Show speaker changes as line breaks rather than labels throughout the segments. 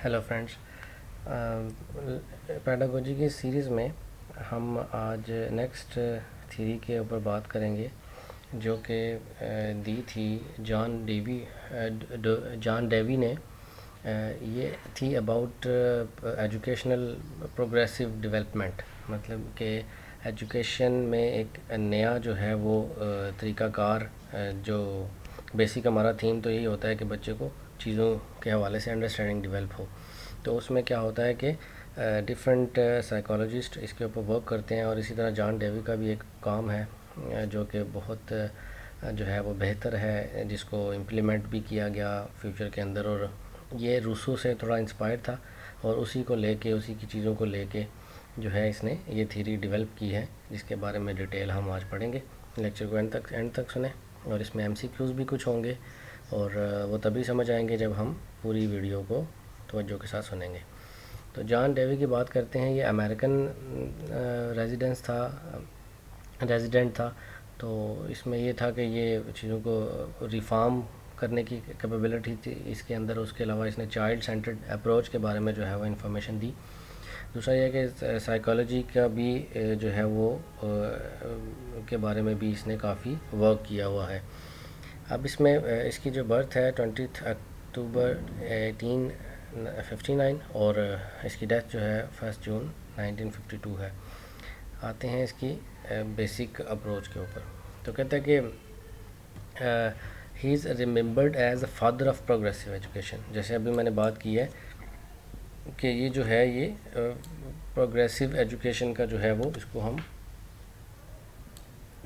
Hello friends, pedagogy کی series میں ہم آج نیکسٹ تھیوری کے اوپر بات کریں گے جو کہ دی تھی جان ڈیوی نے. یہ تھی اباؤٹ ایجوکیشنل پروگریسو ڈیولپمنٹ، مطلب کہ ایجوکیشن میں ایک نیا جو ہے وہ طریقہ کار، جو بیسک ہمارا تھیم تو یہی ہوتا ہے کہ بچے کو چیزوں کے حوالے سے انڈرسٹینڈنگ ڈیولپ ہو. تو اس میں کیا ہوتا ہے کہ ڈفرینٹ سائیکالوجسٹ اس کے اوپر ورک کرتے ہیں، اور اسی طرح جان ڈیوی کا بھی ایک کام ہے جو کہ بہت جو ہے وہ بہتر ہے، جس کو امپلیمنٹ بھی کیا گیا فیوچر کے اندر. اور یہ روسو سے تھوڑا انسپائر تھا، اور اسی کو لے کے، اسی کی چیزوں کو لے کے جو ہے اس نے یہ تھیوری ڈیولپ کی ہے، جس کے بارے میں ڈیٹیل ہم آج پڑھیں گے. لیکچر کو اینڈ تک سنیں، اور اس میں ایم سی کیوز بھی کچھ ہوں گے، اور وہ تبھی سمجھ آئیں گے جب ہم پوری ویڈیو کو توجہ کے ساتھ سنیں گے. تو جان ڈیوی کی بات کرتے ہیں. یہ امریکن ریزیڈنٹ تھا. تو اس میں یہ تھا کہ یہ چیزوں کو ریفارم کرنے کی کیپیبلٹی تھی اس کے اندر. اس کے علاوہ اس نے چائلڈ سینٹرڈ اپروچ کے بارے میں جو ہے وہ انفارمیشن دی. دوسرا یہ کہ سائیکالوجی کا بھی جو ہے وہ کے بارے میں بھی اس نے کافی ورک کیا ہوا ہے. اب اس میں اس کی جو برتھ ہے 20 اکتوبر 1859، اور اس کی ڈیتھ جو ہے 1 جون 1952 ہے. آتے ہیں اس کی بیسک اپروچ کے اوپر. تو کہتا ہے کہ he is remembered as a father of progressive education. جیسے ابھی میں نے بات کی ہے کہ یہ جو ہے یہ پروگریسو ایجوکیشن کا جو ہے وہ اس کو ہم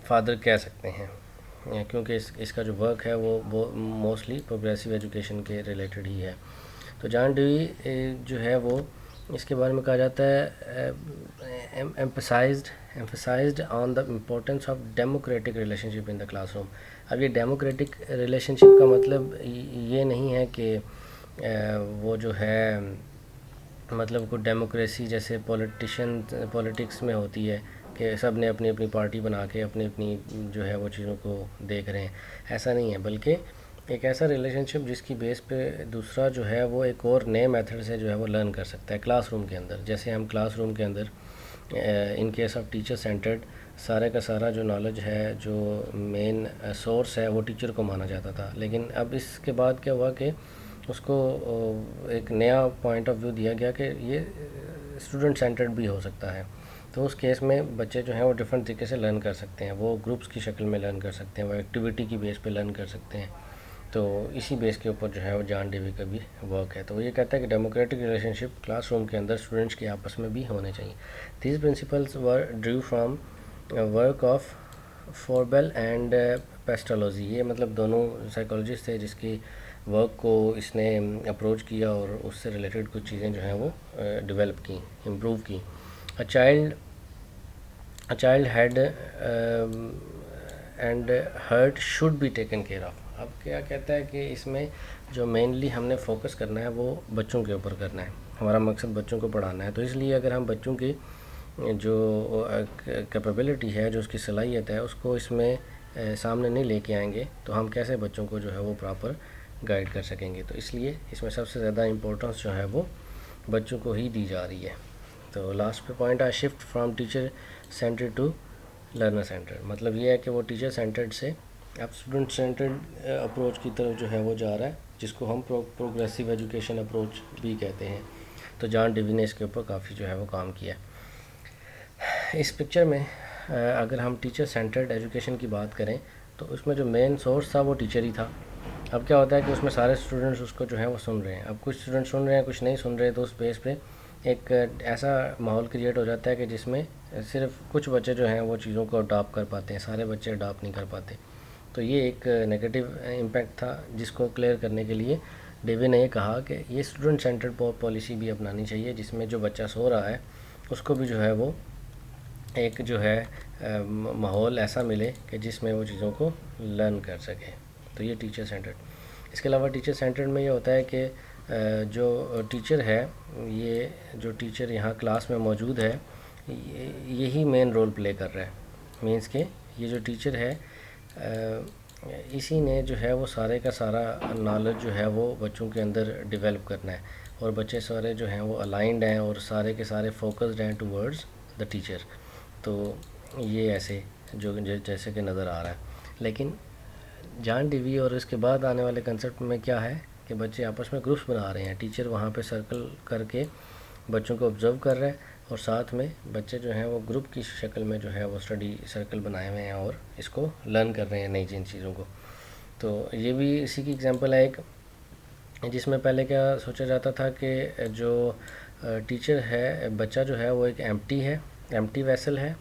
فادر کہہ سکتے ہیں، کیونکہ اس کا جو ورک ہے وہ موسٹلی پروگریسو ایجوکیشن کے ریلیٹڈ ہی ہے. تو جان ڈیوی جو ہے وہ اس کے بارے میں کہا جاتا ہے emphasized on the importance of democratic relation ship in the class room. اب یہ ڈیموکریٹک ریلیشن شپ کا مطلب یہ نہیں ہے کہ وہ جو ہے مطلب کوئی ڈیموکریسی جیسے پولیٹکس میں ہوتی ہے کہ سب نے اپنی اپنی پارٹی بنا کے اپنی جو ہے وہ چیزوں کو دیکھ رہے ہیں. ایسا نہیں ہے، بلکہ ایک ایسا ریلیشن شپ جس کی بیس پہ دوسرا جو ہے وہ ایک اور نئے میتھڈ سے جو ہے وہ لرن کر سکتا ہے کلاس روم کے اندر. جیسے ہم کلاس روم کے اندر in case of teacher centred سارے کا سارا جو نالج ہے، جو مین سورس ہے، وہ ٹیچر کو مانا جاتا تھا. لیکن اب اس کے بعد کیا ہوا کہ اس کو ایک نیا پوائنٹ آف ویو دیا گیا کہ یہ اسٹوڈنٹ سینٹرڈ بھی ہو سکتا ہے. تو اس کیس میں بچے جو ہیں وہ ڈفرینٹ طریقے سے لرن کر سکتے ہیں. وہ گروپس کی شکل میں لرن کر سکتے ہیں، وہ ایکٹیویٹی کی بیس پہ لرن کر سکتے ہیں. تو اسی بیس کے اوپر جو ہے وہ جان ڈیوی کا بھی ورک ہے. تو وہ یہ کہتا ہے کہ democratic relationship classroom کے اندر اسٹوڈنٹس کے آپس میں بھی ہونے چاہیے. These principles were drew from work of Froebel and Pestalozzi. یہ مطلب دونوں سائیکالوجسٹ تھے جس کی ورک کو اس نے اپروچ کیا، اور اس سے ریلیٹڈ کچھ چیزیں جو ہیں وہ ڈیولپ کی، امپروو کی. A child head and hurt should be taken care of. اب کیا کہتا ہے کہ اس میں جو مینلی ہم نے فوکس کرنا ہے وہ بچوں کے اوپر کرنا ہے. ہمارا مقصد بچوں کو پڑھانا ہے. تو اس لیے اگر ہم بچوں کی جو کیپیبلٹی ہے، جو اس کی صلاحیت ہے، اس کو اس میں سامنے نہیں لے کے آئیں گے تو ہم کیسے بچوں کو جو ہے وہ پراپر گائیڈ کر سکیں گے. تو اس لیے اس میں سب سے زیادہ امپورٹنس جو ہے وہ بچوں کو ہی دی جا رہی ہے. تو لاسٹ پہ پوائنٹ ہے shift from teacher centred to learner centred. مطلب یہ ہے کہ وہ ٹیچر سینٹرڈ سے اب اسٹوڈنٹ سینٹرڈ اپروچ کی طرف جو ہے وہ جا رہا ہے، جس کو ہم پروگریسو ایجوکیشن اپروچ بھی کہتے ہیں. تو جان ڈیوی نے اس کے اوپر کافی جو ہے وہ کام کیا. اس پکچر میں اگر ہم ٹیچر سینٹرڈ ایجوکیشن کی بات کریں تو اس میں جو مین سورس تھا وہ ٹیچر ہی تھا. اب کیا ہوتا ہے کہ اس میں سارے اسٹوڈنٹس اس کو جو ہے وہ سن رہے ہیں. اب کچھ اسٹوڈنٹ سن رہے ہیں، کچھ نہیں سن رہے. تو اس بیس پہ ایک ایسا ماحول کریٹ ہو جاتا ہے کہ جس میں صرف کچھ بچے جو ہیں وہ چیزوں کو اڈاپٹ کر پاتے ہیں، سارے بچے اڈاپٹ نہیں کر پاتے. تو یہ ایک نیگیٹو امپیکٹ تھا جس کو کلیئر کرنے کے لیے ڈیوی نے یہ کہا کہ یہ اسٹوڈنٹ سینٹرڈ پالیسی بھی اپنانی چاہیے، جس میں جو بچہ سو رہا ہے اس کو بھی جو ہے وہ ایک جو ہے ماحول ایسا ملے کہ جس میں وہ چیزوں کو لرن کر سکے. تو یہ ٹیچر سینٹرڈ. اس کے علاوہ ٹیچر سینٹرڈ میں یہ ہوتا ہے کہ جو ٹیچر ہے، یہ جو ٹیچر یہاں کلاس میں موجود ہے، یہی مین رول پلے کر رہا ہے. مینس کہ یہ جو ٹیچر ہے اسی نے جو ہے وہ سارے کا سارا نالج جو ہے وہ بچوں کے اندر ڈیولپ کرنا ہے، اور بچے سارے جو ہیں وہ الائنڈ ہیں اور سارے کے سارے فوکسڈ ہیں ٹورڈز دا ٹیچر. تو یہ ایسے جو جیسے کہ نظر آ رہا ہے. لیکن جان ڈیوی اور اس کے بعد آنے والے کنسیپٹ میں کیا ہے کہ بچے آپس میں گروپس بنا رہے ہیں، ٹیچر وہاں پہ سرکل کر کے بچوں کو آبزرو کر رہے ہیں، اور ساتھ میں بچے جو ہیں وہ گروپ کی شکل میں جو ہے وہ اسٹڈی سرکل بنائے ہوئے ہیں اور اس کو لرن کر رہے ہیں نئی جن چیزوں کو. تو یہ بھی اسی کی ایگزامپل ہے ایک، جس میں پہلے کیا سوچا جاتا تھا کہ جو ٹیچر ہے، بچہ جو ہے وہ ایک ایمٹی ویسل ہے،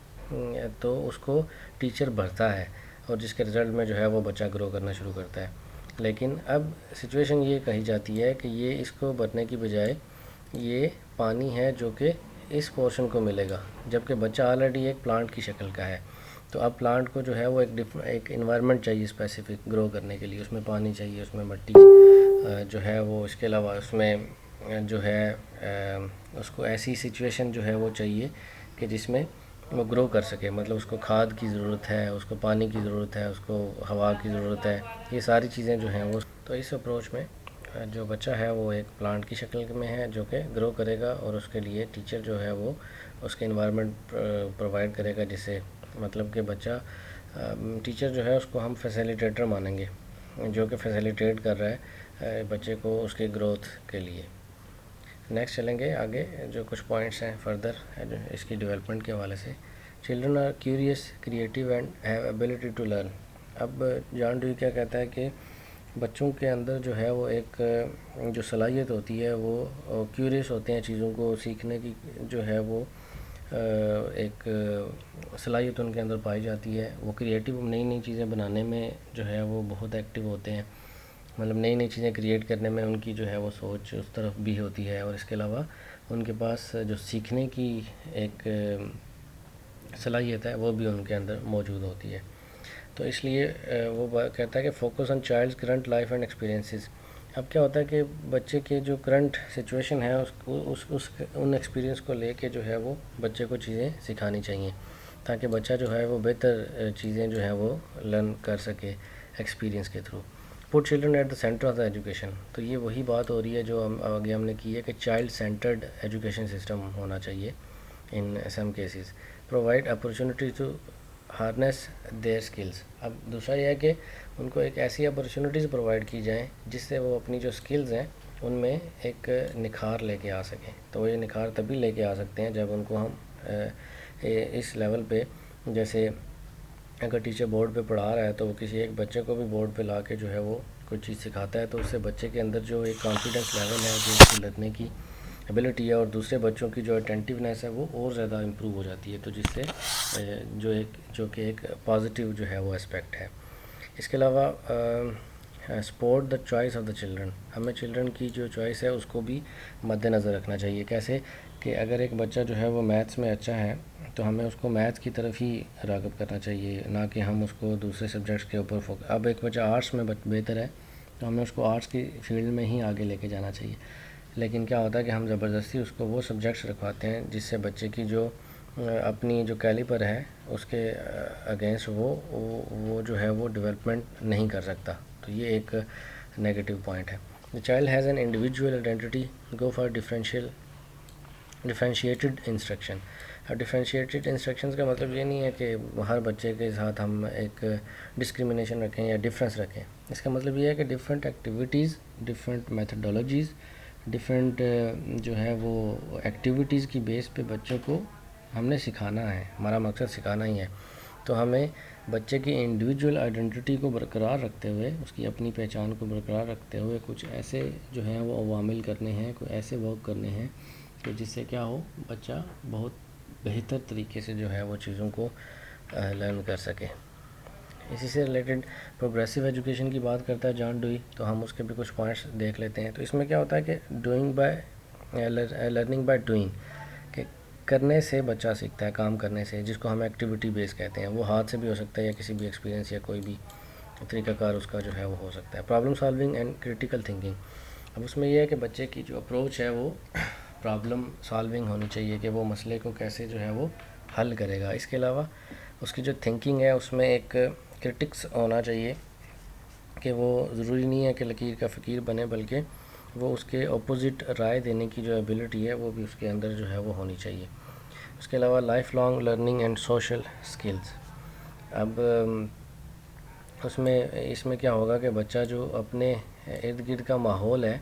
تو اس کو ٹیچر بھرتا ہے اور جس کے رزلٹ میں جو ہے وہ بچہ گرو کرنا شروع کرتا ہے. لیکن اب سچویشن یہ کہی جاتی ہے کہ یہ اس کو بھرنے کی بجائے یہ پانی ہے جو کہ اس پورشن کو ملے گا، جبکہ بچہ آلریڈی ایک پلانٹ کی شکل کا ہے. تو اب پلانٹ کو جو ہے وہ ایک انوائرمنٹ چاہیے اسپیسیفک گرو کرنے کے لیے، اس میں پانی چاہیے، اس میں مٹی جو ہے وہ، اس کے علاوہ اس میں جو ہے اس کو ایسی سچویشن جو ہے وہ چاہیے کہ جس میں وہ گرو کر سکے. مطلب اس کو کھاد کی ضرورت ہے، اس کو پانی کی ضرورت ہے، اس کو ہوا کی ضرورت ہے، یہ ساری چیزیں جو ہیں وہ. تو اس اپروچ میں جو بچہ ہے وہ ایک پلانٹ کی شکل میں ہے جو کہ گرو کرے گا، اور اس کے لیے ٹیچر جو ہے وہ اس کے انوائرمنٹ پرووائڈ کرے گا، جس سے مطلب کہ بچہ ٹیچر جو ہے اس کو ہم فیسیلیٹیٹر مانیں گے، جو کہ فیسیلیٹیٹ کر رہا ہے بچے کو اس کی گروتھ کے لیے. نیکسٹ چلیں گے آگے، جو کچھ پوائنٹس ہیں فردر اس کی ڈیولپمنٹ کے حوالے سے. Children are curious, creative and have ability to learn. اب جان ڈوئی کیا کہتا ہے کہ بچوں کے اندر جو ہے وہ ایک جو صلاحیت ہوتی ہے وہ کیوریس ہوتے ہیں چیزوں کو سیکھنے کی، جو ہے وہ ایک صلاحیت ان کے اندر پائی جاتی ہے. وہ کریٹیو، نئی چیزیں بنانے میں جو ہے وہ بہت ایکٹیو ہوتے ہیں، مطلب نئی چیزیں کریٹ کرنے میں ان کی جو ہے وہ سوچ اس طرف بھی ہوتی ہے، اور اس کے علاوہ ان کے پاس جو سیکھنے کی ایک صلاحیت ہے وہ بھی ان کے اندر موجود ہوتی ہے. تو اس لیے وہ کہتا ہے کہ focus on child's current life and experiences. اب کیا ہوتا ہے کہ بچے کے جو کرنٹ سچویشن ہے ان ایکسپیرینس کو لے کے جو ہے وہ بچے کو چیزیں سکھانی چاہیے، تاکہ بچہ جو ہے وہ بہتر چیزیں جو ہیں وہ لرن کر سکے ایکسپیرینس کے through. Put children at the centre of the education. تو یہ وہی بات ہو رہی ہے جو آگے ہم نے کی ہے کہ چائلڈ سینٹرڈ ایجوکیشن سسٹم ہونا چاہیے in some cases. Provide opportunity to harness their skills. اب دوسرا یہ ہے کہ ان کو ایک ایسی اپرچونیٹیز پرووائڈ کی جائیں جس سے وہ اپنی جو اسکلز ہیں ان میں ایک نکھار لے کے آ سکیں. تو وہ یہ نکھار تبھی لے کے آ سکتے ہیں جب ان کو ہم اس لیول پہ، جیسے اگر ٹیچر بورڈ پہ پڑھا رہا ہے تو وہ کسی ایک بچے کو بھی بورڈ پہ لا کے جو ہے وہ کوئی چیز سکھاتا ہے، تو اس سے بچے کے اندر جو ایک کانفیڈنس لیول ہے، جو اس کی لرنے کی ایبلٹی ہے، اور دوسرے بچوں کی جو اٹینٹیونیس ہے وہ اور زیادہ امپروو ہو جاتی ہے. تو جس سے جو کہ ایک پازیٹیو جو ہے وہ اسپیکٹ ہے. اس کے علاوہ support the choice of the children. ہمیں چلڈرن کی جو چوائس ہے اس کو بھی مد نظر رکھنا چاہیے. کیسے کہ اگر ایک بچہ جو ہے وہ میتھس میں اچھا ہے تو ہمیں اس کو میتھس کی طرف ہی راغب کرنا چاہیے، نہ کہ ہم اس کو دوسرے سبجیکٹس کے اوپر اب ایک بچہ آرٹس میں بہتر ہے تو ہمیں اس کو آرٹس کی فیلڈ میں ہی آگے لے کے جانا چاہیے. لیکن کیا ہوتا ہے کہ ہم زبردستی اس کو وہ سبجیکٹس رکھواتے ہیں جس سے بچے کی جو اپنی جو کیلیپر ہے اس کے اگینسٹ وہ جو ہے وہ ڈیولپمنٹ نہیں کر سکتا. تو یہ ایک نیگیٹو پوائنٹ ہے. The child has an individual identity. Go for differentiated instruction. اب ڈفرینشیٹڈ انسٹرکشنز کا مطلب یہ نہیں ہے کہ ہر بچے کے ساتھ ہم ایک ڈسکریمنیشن رکھیں یا ڈفرینس رکھیں. اس کا مطلب یہ ہے کہ different activities, different methodologies, different جو ہے وہ ایکٹیویٹیز کی بیس پہ بچوں کو ہم نے سکھانا ہے. ہمارا مقصد سکھانا ہی ہے. تو ہمیں بچے کی انڈیویجول آئیڈینٹی کو برقرار رکھتے ہوئے، اس کی اپنی پہچان کو برقرار رکھتے ہوئے کچھ ایسے جو ہیں وہ عوامل کرنے ہیں، کوئی ایسے ورک کرنے ہیں کہ جس سے کیا ہو، بچہ بہت بہتر طریقے سے جو ہے وہ چیزوں کو لرن کر سکے. اسی سے ریلیٹڈ پروگریسو ایجوکیشن کی بات کرتا ہے جان ڈوئی، تو ہم اس کے بھی کچھ پوائنٹس دیکھ لیتے ہیں. تو اس میں کیا ہوتا ہے کہ لرننگ بائی ڈوئنگ، کہ کرنے سے بچہ سیکھتا ہے، کام کرنے سے، جس کو ہم ایکٹیویٹی بیس کہتے ہیں. وہ ہاتھ سے بھی ہو سکتا ہے یا کسی بھی ایکسپیرینس یا کوئی بھی طریقہ کار اس کا جو ہے وہ ہو سکتا ہے. Problem solving and critical thinking. اب اس میں یہ ہے کہ بچے کی جو اپروچ ہے وہ پرابلم سالونگ ہونی چاہیے، کہ وہ مسئلے کو کیسے جو ہے وہ حل کرے گا. اس کے علاوہ اس کی جو تھنکنگ ہے اس میں ایک کرٹکس ہونا چاہیے، کہ وہ ضروری نہیں ہے کہ لکیر کا فقیر بنے، بلکہ وہ اس کے اپوزٹ رائے دینے کی جو ایبلٹی ہے وہ بھی اس کے اندر جو ہے وہ ہونی چاہیے۔ اس کے علاوہ life long learning and social skills. اب اس میں کیا ہوگا کہ بچہ جو اپنے ارد گرد کا ماحول ہے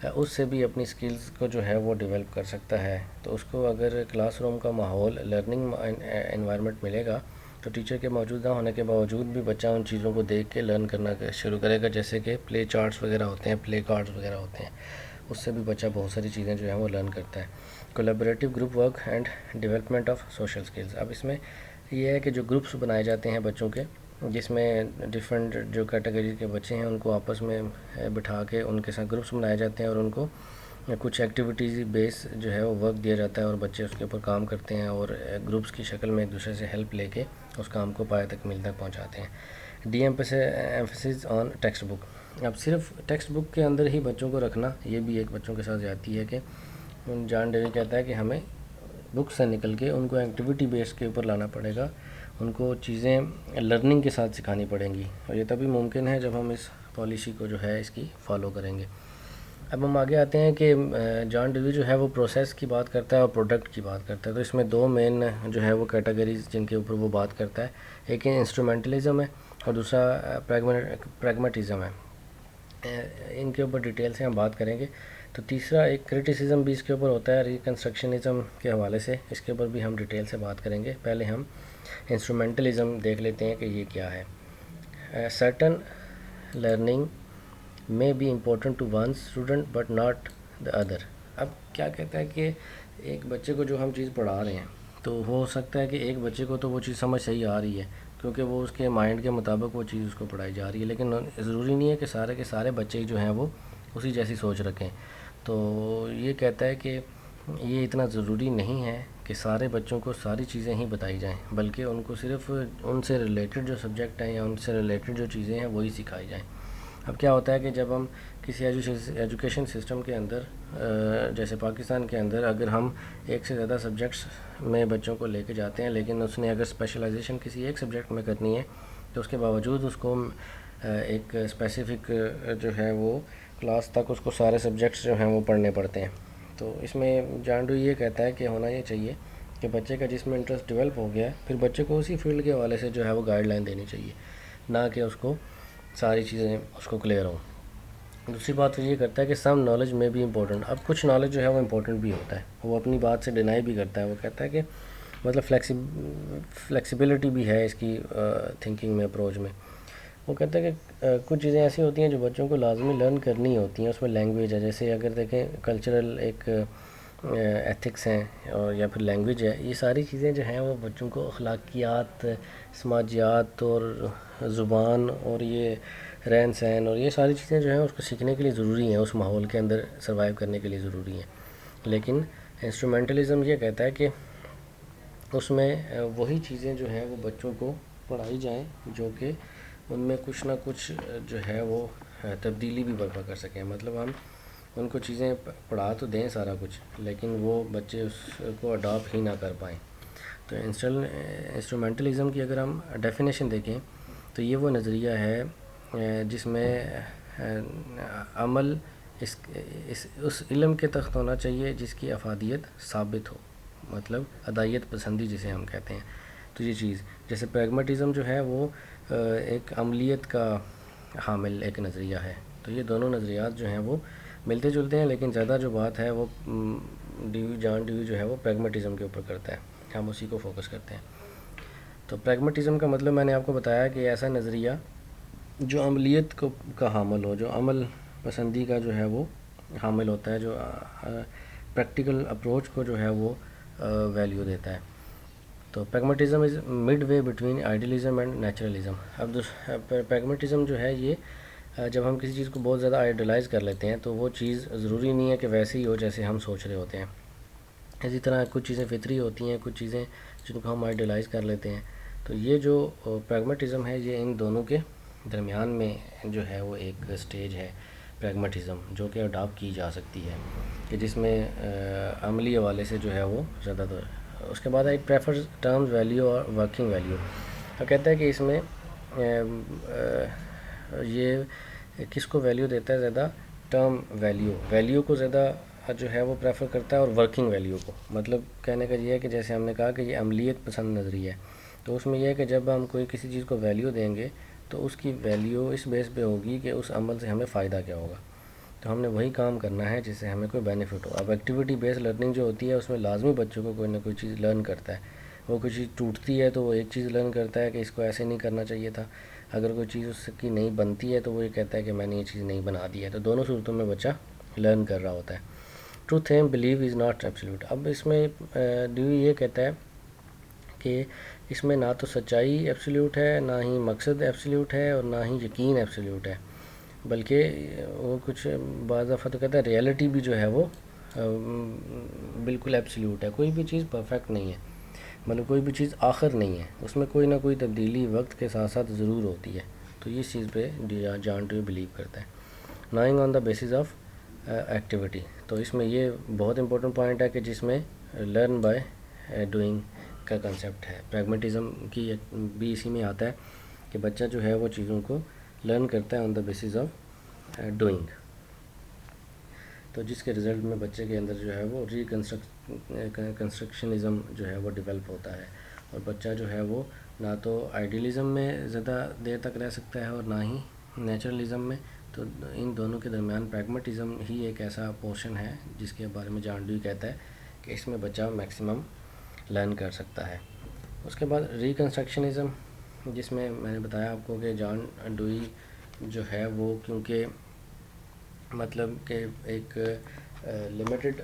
اس سے بھی اپنی سکلز کو جو ہے وہ ڈیولپ کر سکتا ہے۔ تو اس کو اگر کلاس روم کا ماحول لرننگ انوائرمنٹ ملے گا تو ٹیچر کے موجود نہ ہونے کے باوجود بھی بچہ ان چیزوں کو دیکھ کے لرن کرنا شروع کرے گا، جیسے کہ پلے چارٹس وغیرہ ہوتے ہیں، پلے کارڈز وغیرہ ہوتے ہیں، اس سے بھی بچہ بہت ساری چیزیں جو ہیں وہ لرن کرتا ہے۔ Collaborative group work and development of social skills. اب اس میں یہ ہے کہ جو گروپس بنائے جاتے ہیں بچوں کے، جس میں ڈفرینٹ جو کیٹیگری کے بچے ہیں ان کو آپس میں بٹھا کے ان کے ساتھ گروپس بنائے جاتے ہیں اور ان کو کچھ ایکٹیویٹیز بیس جو ہے وہ ورک دیا جاتا ہے اور بچے اس کے اوپر کام کرتے ہیں اور گروپس کی شکل میں ایک دوسرے سے ہیلپ لے کے اس کام کو پایہ تکمیل تک پہنچاتے ہیں۔ ڈی ایمفیسس آن ٹیکسٹ بک۔ اب صرف ٹیکسٹ بک کے اندر ہی بچوں کو رکھنا یہ بھی ایک بچوں کے ساتھ زیادتی ہے کہ جان ڈیوی کہتا ہے کہ ہمیں بک سے نکل کے ان کو ایکٹیویٹی بیس کے اوپر لانا پڑے گا، ان کو چیزیں لرننگ کے ساتھ سکھانی پڑیں گی، اور یہ تبھی ممکن ہے جب ہم اس پالیسی کو جو ہے اس کی فالو کریں گے۔ اب ہم آگے آتے ہیں کہ جان ڈیوی جو ہے وہ پروسیس کی بات کرتا ہے اور پروڈکٹ کی بات کرتا ہے۔ تو اس میں دو مین جو ہے وہ کیٹیگریز جن کے اوپر وہ بات کرتا ہے، ایک انسٹرومنٹلزم ہے اور دوسرا پریگمیٹزم ہے۔ ان کے اوپر ڈیٹیل سے ہم بات کریں گے۔ تو تیسرا ایک کریٹیسزم بھی اس کے اوپر ہوتا ہے، ریکنسٹرکشنزم کے حوالے سے، اس کے اوپر بھی ہم ڈیٹیل سے بات کریں گے۔ پہلے ہم انسٹرومنٹلزم دیکھ لیتے ہیں کہ یہ کیا ہے۔ Certain learning may be important to one student but not the other۔ اب کیا کہتا ہے کہ ایک بچے کو جو ہم چیز پڑھا رہے ہیں تو ہو سکتا ہے کہ ایک بچے کو تو وہ چیز سمجھ صحیح آ رہی ہے کیونکہ وہ اس کے مائنڈ کے مطابق وہ چیز اس کو پڑھائی جا رہی ہے، لیکن ضروری نہیں ہے کہ سارے کے سارے بچے جو ہیں وہ اسی جیسی سوچ رکھیں۔ تو یہ کہتا ہے کہ یہ اتنا ضروری نہیں ہے کہ سارے بچوں کو ساری چیزیں ہی بتائی جائیں، بلکہ ان کو صرف ان سے ریلیٹڈ جو سبجیکٹ ہیں یا ان سے ریلیٹڈ جو چیزیں ہیں وہی سکھائی جائیں۔ اب کیا ہوتا ہے کہ جب ہم کسی ایجوکیشن سسٹم کے اندر جیسے پاکستان کے اندر اگر ہم ایک سے زیادہ سبجیکٹس میں بچوں کو لے کے جاتے ہیں، لیکن اس نے اگر اسپیشلائزیشن کسی ایک سبجیکٹ میں کرنی ہے تو اس کے باوجود اس کو ایک اسپیسیفک جو ہے وہ کلاس تک اس کو سارے سبجیکٹس جو ہیں وہ پڑھنے پڑتے ہیں۔ تو اس میں جان ڈیوی یہ کہتا ہے کہ ہونا یہ چاہیے کہ بچے کا جس میں انٹرسٹ ڈیولپ ہو گیا ہے پھر بچے کو اسی فیلڈ کے حوالے سے جو ہے وہ گائیڈ لائن دینی چاہیے، نہ کہ اس کو ساری چیزیں اس کو کلیئر ہوں۔ دوسری بات وہ یہ کرتا ہے کہ سم نالج میں بھی امپورٹنٹ۔ اب کچھ نالج جو ہے وہ امپورٹنٹ بھی ہوتا ہے، وہ اپنی بات سے ڈینائی بھی کرتا ہے، وہ کہتا ہے کہ مطلب فلیکسیبلٹی بھی ہے اس کی تھنکنگ میں، اپروچ میں۔ وہ کہتا ہے کہ کچھ چیزیں ایسی ہوتی ہیں جو بچوں کو لازمی لرن کرنی ہوتی ہیں، اس میں لینگویج ہے، جیسے اگر دیکھیں کلچرل ایک ایتھکس ہیں اور یا پھر لینگویج ہے، یہ ساری چیزیں جو ہیں وہ بچوں کو اخلاقیات، سماجیات اور زبان اور یہ رہن سہن اور یہ ساری چیزیں جو ہیں اس کو سیکھنے کے لیے ضروری ہیں، اس ماحول کے اندر سروائیو کرنے کے لیے ضروری ہیں۔ لیکن انسٹرومنٹلزم یہ کہتا ہے کہ اس میں وہی چیزیں جو ہیں وہ بچوں کو پڑھائی جائیں جو کہ ان میں کچھ نہ کچھ جو ہے وہ تبدیلی بھی برپا کر سکیں۔ مطلب ہم ان کو چیزیں پڑھا تو دیں سارا کچھ، لیکن وہ بچے اس کو اڈاپٹ ہی نہ کر پائیں۔ تو انسٹرومنٹلزم کی اگر ہم ڈیفینیشن دیکھیں تو یہ وہ نظریہ ہے جس میں عمل اس علم کے تحت ہونا چاہیے جس کی افادیت ثابت ہو، مطلب ادائیت پسندی جسے ہم کہتے ہیں۔ تو یہ چیز جیسے پریگمیٹزم جو ہے وہ ایک عملیت کا حامل ایک نظریہ ہے۔ تو یہ دونوں نظریات جو ہیں وہ ملتے جلتے ہیں، لیکن زیادہ جو بات ہے وہ جان ڈیوی جو ہے وہ پریگمیٹزم کے اوپر کرتا ہے، ہم اسی کو فوکس کرتے ہیں۔ تو پریگمیٹزم کا مطلب میں نے آپ کو بتایا کہ ایسا نظریہ جو عملیت کا حامل ہو، جو عمل پسندی کا جو ہے وہ حامل ہوتا ہے، جو پریکٹیکل اپروچ کو جو ہے وہ ویلیو دیتا ہے۔ تو pragmatism is mid way between idealism and naturalism. اب پریگمیٹزم جو ہے یہ جب ہم کسی چیز کو بہت زیادہ آئیڈیلائز کر لیتے ہیں تو وہ چیز ضروری نہیں ہے کہ ویسے ہی ہو جیسے ہم سوچ رہے ہوتے ہیں۔ اسی طرح کچھ چیزیں فطری ہوتی ہیں، کچھ چیزیں جن کو ہم آئیڈیلائز کر لیتے ہیں۔ تو یہ جو پریگمیٹزم ہے یہ ان دونوں کے درمیان میں جو ہے وہ ایک سٹیج ہے پریگمیٹزم، جو کہ اڈاپٹ کی جا سکتی ہے، کہ جس میں عملی حوالے سے جو ہے وہ زیادہ تر۔ اس کے بعد ایک پریفرز ٹرمز ویلیو اور ورکنگ ویلیو۔ وہ کہتا ہے کہ اس میں یہ کس کو ویلیو دیتا ہے زیادہ؟ ٹرم ویلیو کو زیادہ جو ہے وہ پریفر کرتا ہے اور ورکنگ ویلیو کو. مطلب کہنے کا یہ ہے کہ جیسے ہم نے کہا کہ یہ عملیت پسند نظریہ ہے, تو اس میں یہ ہے کہ جب ہم کوئی کسی چیز کو ویلیو دیں گے تو اس کی ویلیو اس بیس پہ ہوگی کہ اس عمل سے ہمیں فائدہ کیا ہوگا. تو ہم نے وہی کام کرنا ہے جس سے ہمیں کوئی بینیفٹ ہو. اب ایکٹیویٹی بیس لرننگ جو ہوتی ہے اس میں لازمی بچوں کو کوئی نہ کوئی چیز لرن کرتا ہے. وہ کوئی چیز ٹوٹتی ہے تو وہ ایک چیز لرن کرتا ہے کہ اس کو ایسے نہیں کرنا چاہیے تھا. اگر کوئی چیز اس کی نہیں بنتی ہے تو وہ یہ کہتا ہے کہ میں نے یہ چیز نہیں بنا دی ہے. تو دونوں صورتوں میں بچہ لرن کر رہا ہوتا ہے. Truth am blue is not absolute. اب اس میں ڈیوی یہ کہتا ہے کہ اس میں نہ تو سچائی ایبسلیوٹ ہے, نہ ہی مقصد ایبسلیوٹ ہے, اور نہ ہی یقین ایبسلیوٹ ہے, بلکہ وہ کچھ بعض دفعہ تو کہتا ہے ریئلٹی بھی جو ہے وہ بالکل ایبسلیوٹ ہے. کوئی بھی چیز پرفیکٹ نہیں ہے, مطلب کوئی بھی چیز آخر نہیں ہے, اس میں کوئی نہ کوئی تبدیلی وقت کے ساتھ ساتھ ضرور ہوتی ہے. تو اس چیز پہ جان ڈیوی بلیو کرتا ہے. نائنگ آن دا بیسس آف ایکٹیویٹی. تو اس میں یہ بہت امپورٹنٹ پوائنٹ ہے کہ جس میں لرن بائی ڈوئنگ کا کنسیپٹ ہے. پریگمیٹزم کی بھی اسی میں آتا ہے کہ بچہ جو ہے وہ چیزوں کو لرن کرتا ہے آن دا بیسس آف ڈوئنگ. تو جس کے رزلٹ میں بچے کے اندر جو ہے وہ کنسٹرکشنزم جو ہے وہ ڈیولپ ہوتا ہے, اور بچہ جو ہے وہ نہ تو آئیڈیلزم میں زیادہ دیر تک رہ سکتا ہے اور نہ ہی نیچرلزم میں. تو ان دونوں کے درمیان پریگمیٹزم ہی ایک ایسا پورشن ہے جس کے بارے میں جان ڈیوی کہتا ہے کہ اس میں بچہ میکسیمم لرن کر سکتا ہے. اس کے بعد ریکنسٹرکشنزم, جس میں نے بتایا آپ کو کہ جان ڈیوی جو ہے وہ کیونکہ مطلب کہ ایک لمیٹڈ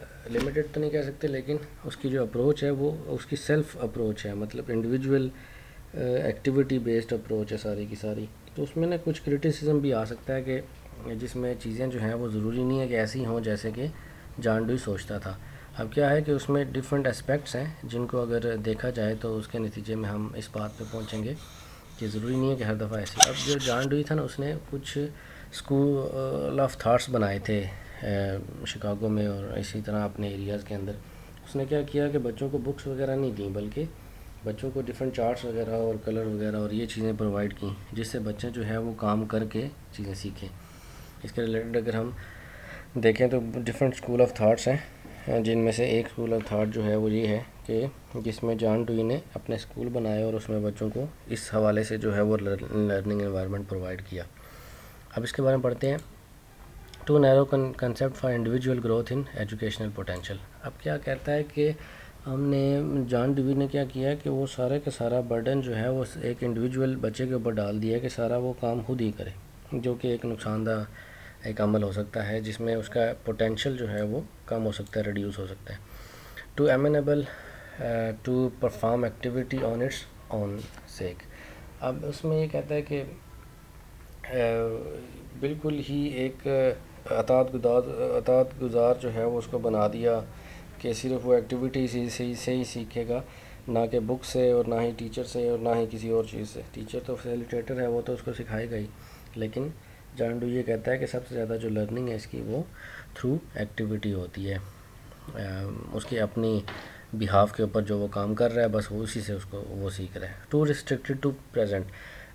تو نہیں کہہ سکتے, لیکن اس کی جو اپروچ ہے وہ اس کی سیلف اپروچ ہے, مطلب انڈیویجول ایکٹیویٹی بیسڈ اپروچ ہے ساری کی ساری. تو اس میں نا کچھ کرٹیسزم بھی آ سکتا ہے کہ جس میں چیزیں جو ہیں وہ ضروری نہیں ہے کہ ایسی ہوں جیسے کہ جان ڈیوی سوچتا تھا. اب کیا ہے کہ اس میں ڈفرینٹ اسپیکٹس ہیں جن کو اگر دیکھا جائے تو اس کے نتیجے میں ہم اس بات پہ پہنچیں گے کہ ضروری نہیں ہے کہ ہر دفعہ ایسی. اب جو جان ڈیوی تھا نا, اس نے کچھ اسکول آف تھاٹس بنائے تھے شکاگو میں اور اسی طرح اپنے ایریاز کے اندر. اس نے کیا کیا کہ بچوں کو بکس وغیرہ نہیں دیں, بلکہ بچوں کو ڈفرینٹ چارٹس وغیرہ اور کلر وغیرہ اور یہ چیزیں پرووائڈ کیں جس سے بچے جو ہے وہ کام کر کے چیزیں سیکھیں. اس کے ریلیٹڈ اگر ہم دیکھیں تو ڈفرینٹ اسکول آف تھاٹس ہیں, جن میں سے ایک اسکول آف تھاٹ جو ہے وہ یہ ہے کہ جس میں جان ڈیوی نے اپنے اسکول بنائے اور اس میں بچوں کو اس حوالے سے جو ہے وہ لرننگ انوائرمنٹ پرووائڈ کیا. اب اس کے بارے میں پڑھتے ہیں. Too narrow concept for individual growth in educational potential. اب کیا کہتا ہے کہ ہم نے جان ڈیوی نے کیا کیا کہ وہ سارے کا سارا برڈن جو ہے وہ ایک انڈیویجول بچے کے اوپر ڈال دیا کہ سارا وہ کام خود ہی کرے, جو کہ ایک نقصان دہ ایک عمل ہو سکتا ہے جس میں اس کا پوٹینشیل جو ہے وہ کم ہو سکتا ہے, ریڈیوس ہو سکتا ہے. To amenable to perform activity on its own sake. اب اس میں یہ کہتا ہے کہ بالکل ہی ایک اطاعت گزار جو ہے وہ اس کو بنا دیا کہ صرف وہ ایکٹیویٹی سے ہی سیکھے گا, نہ کہ بک سے اور نہ ہی ٹیچر سے اور نہ ہی کسی اور چیز سے. ٹیچر تو فیسیلیٹیٹر ہے, وہ تو اس کو سکھائے گا ہی, لیکن جان ڈیوی یہ کہتا ہے کہ سب سے زیادہ جو لرننگ ہے اس کی وہ تھرو ایکٹیویٹی ہوتی ہے, اس کی اپنی بہاف کے اوپر جو وہ کام کر رہا ہے بس وہ اسی سے اس کو وہ سیکھ رہا ہے. Too restricted to present.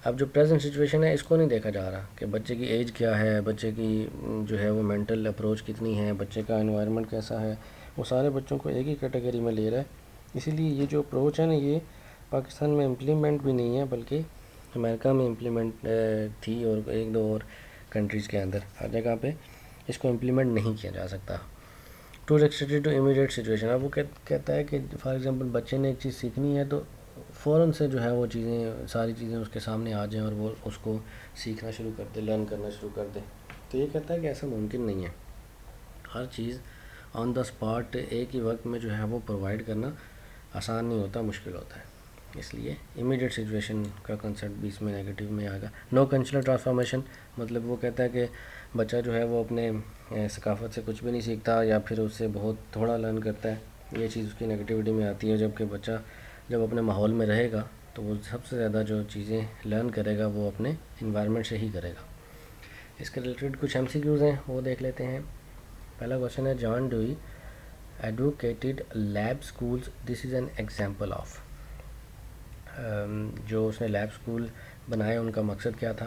اب جو پریزنٹ سچویشن ہے اس کو نہیں دیکھا جا رہا کہ بچے کی ایج کیا ہے, بچے کی جو ہے وہ مینٹل اپروچ کتنی ہے, بچے کا انوائرمنٹ کیسا ہے, وہ سارے بچوں کو ایک ہی کیٹیگری میں لے رہا ہے. اسی لیے یہ جو اپروچ ہے نا یہ پاکستان میں امپلیمنٹ بھی نہیں ہے, بلکہ امریکہ میں امپلیمنٹ تھی اور ایک دو اور کنٹریز کے اندر, ہر جگہ پہ اس کو امپلیمنٹ نہیں کیا جا سکتا. Too restricted to immediate situation. اب وہ کہتا ہے کہ فار ایگزامپل بچے نے ایک چیز سیکھنی ہے تو فوراً سے جو ہے وہ چیزیں ساری چیزیں اس کے سامنے آ جائیں اور وہ اس کو سیکھنا شروع کر دے, لرن کرنا شروع کر دے. تو یہ کہتا ہے کہ ایسا ممکن نہیں ہے. ہر چیز آن دا اسپاٹ ایک ہی وقت میں جو ہے وہ پرووائڈ کرنا آسان نہیں ہوتا, مشکل ہوتا ہے. اس لیے امیڈیٹ سچویشن کا کنسیپٹ بھی اس میں نیگیٹو میں آئے گا. نو کلچرل ٹرانسفارمیشن. مطلب وہ کہتا ہے کہ بچہ جو ہے وہ اپنے ثقافت سے کچھ بھی نہیں سیکھتا یا پھر اس سے بہت تھوڑا لرن کرتا ہے, یہ چیز اس کی نیگیٹیوٹی میں آتی ہے. جبکہ بچہ جب اپنے ماحول میں رہے گا تو وہ سب سے زیادہ جو چیزیں لرن کرے گا وہ اپنے انوائرمنٹ سے ہی کرے گا. اس کے ریلیٹڈ کچھ ایم سی کیوز ہیں, وہ دیکھ لیتے ہیں. پہلا کوشچن ہے, John Dewey advocated lab schools, this is an example of. جو اس نے لیب اسکول بنائے ان کا مقصد کیا تھا؟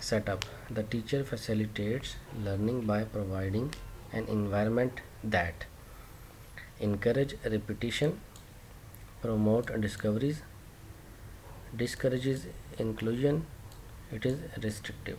setup the teacher facilitates learning by providing an environment that encourage repetition, promote discoveries, discourages inclusion, it is restrictive।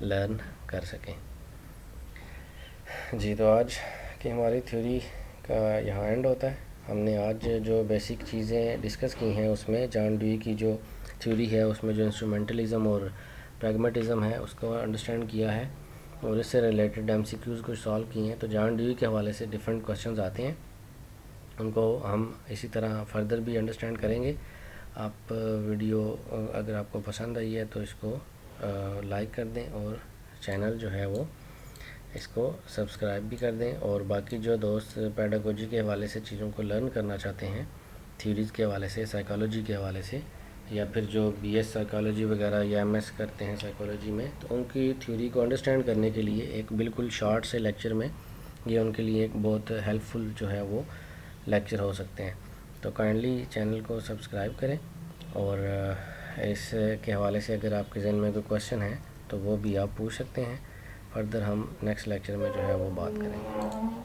Learn کر سکیں. جی تو آج کی ہماری تھیوری کا یہاں اینڈ ہوتا ہے. ہم نے آج جو بیسک چیزیں ڈسکس کی ہیں اس میں جان ڈیوی کی جو تھیوری ہے اس میں جو انسٹرومنٹلزم اور پریگمیٹزم ہے اس کو انڈرسٹینڈ کیا ہے اور اس سے ریلیٹڈ ایم سی کیوز کو سالو کیے ہیں. تو جان ڈیوی کے حوالے سے ڈفرینٹ کوشچنز آتے ہیں, ان کو ہم اسی طرح فردر بھی انڈرسٹینڈ کریں گے. آپ ویڈیو اگر آپ کو پسند آئی ہے تو اس کو لائک کر دیں اور چینل جو ہے وہ اس کو سبسکرائب بھی کر دیں. اور باقی جو دوست پیڈاگوجی کے حوالے سے چیزوں کو لرن کرنا چاہتے ہیں, تھیوریز کے حوالے سے, سائیکالوجی کے حوالے سے, یا پھر جو بی ایس سائیکالوجی وغیرہ یا ایم ایس کرتے ہیں سائیکالوجی میں, تو ان کی تھیوری کو انڈرسٹینڈ کرنے کے لیے ایک بالکل شارٹ سے لیکچر میں یہ ان کے لیے ایک بہت ہیلپ فل جو ہے وہ لیکچر ہو سکتے ہیں. تو کائنڈلی چینل کو سبسکرائب کریں اور اس کے حوالے سے اگر آپ کے ذہن میں کوئی کویشچن ہے تو وہ بھی آپ پوچھ سکتے ہیں. فردر ہم نیکسٹ لیکچر میں جو ہے وہ بات کریں گے.